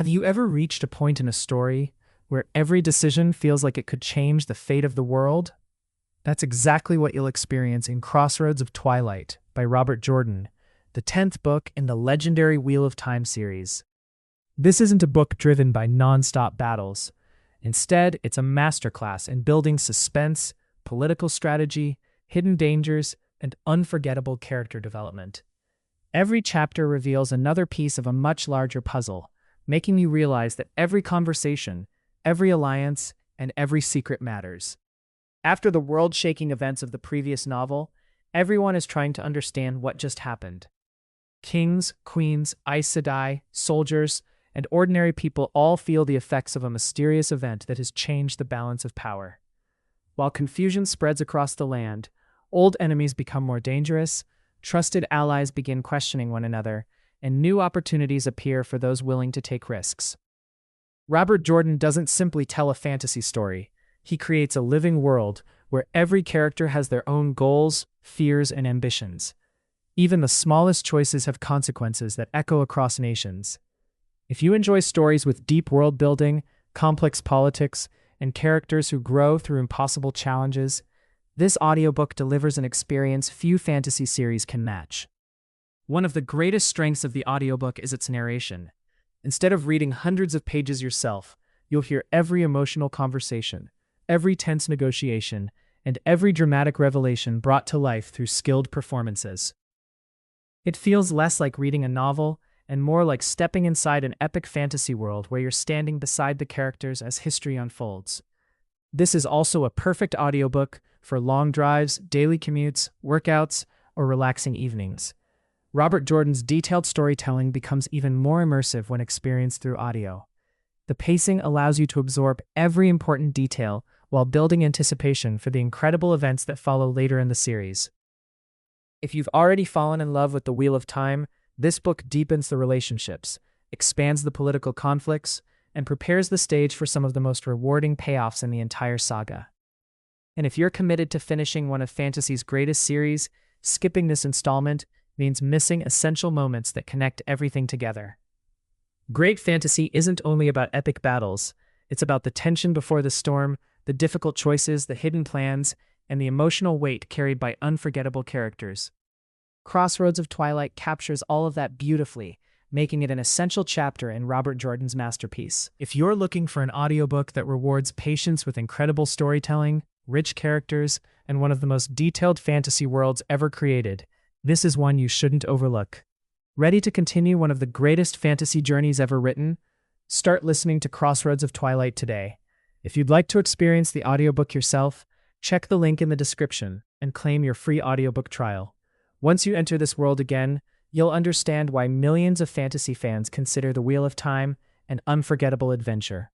Have you ever reached a point in a story where every decision feels like it could change the fate of the world? That's exactly what you'll experience in Crossroads of Twilight by Robert Jordan, the 10th book in the legendary Wheel of Time series. This isn't a book driven by non-stop battles. Instead, it's a masterclass in building suspense, political strategy, hidden dangers, and unforgettable character development. Every chapter reveals another piece of a much larger puzzle, making you realize that every conversation, every alliance, and every secret matters. After the world-shaking events of the previous novel, everyone is trying to understand what just happened. Kings, queens, Aes Sedai, soldiers, and ordinary people all feel the effects of a mysterious event that has changed the balance of power. While confusion spreads across the land, old enemies become more dangerous, trusted allies begin questioning one another, and new opportunities appear for those willing to take risks. Robert Jordan doesn't simply tell a fantasy story. He creates a living world where every character has their own goals, fears, and ambitions. Even the smallest choices have consequences that echo across nations. If you enjoy stories with deep world building, complex politics, and characters who grow through impossible challenges, this audiobook delivers an experience few fantasy series can match. One of the greatest strengths of the audiobook is its narration. Instead of reading hundreds of pages yourself, you'll hear every emotional conversation, every tense negotiation, and every dramatic revelation brought to life through skilled performances. It feels less like reading a novel and more like stepping inside an epic fantasy world where you're standing beside the characters as history unfolds. This is also a perfect audiobook for long drives, daily commutes, workouts, or relaxing evenings. Robert Jordan's detailed storytelling becomes even more immersive when experienced through audio. The pacing allows you to absorb every important detail while building anticipation for the incredible events that follow later in the series. If you've already fallen in love with the Wheel of Time, this book deepens the relationships, expands the political conflicts, and prepares the stage for some of the most rewarding payoffs in the entire saga. And if you're committed to finishing one of fantasy's greatest series, skipping this installment means missing essential moments that connect everything together. Great fantasy isn't only about epic battles, it's about the tension before the storm, the difficult choices, the hidden plans, and the emotional weight carried by unforgettable characters. Crossroads of Twilight captures all of that beautifully, making it an essential chapter in Robert Jordan's masterpiece. If you're looking for an audiobook that rewards patience with incredible storytelling, rich characters, and one of the most detailed fantasy worlds ever created, this is one you shouldn't overlook. Ready to continue one of the greatest fantasy journeys ever written? Start listening to Crossroads of Twilight today. If you'd like to experience the audiobook yourself, check the link in the description and claim your free audiobook trial. Once you enter this world again, you'll understand why millions of fantasy fans consider the Wheel of Time an unforgettable adventure.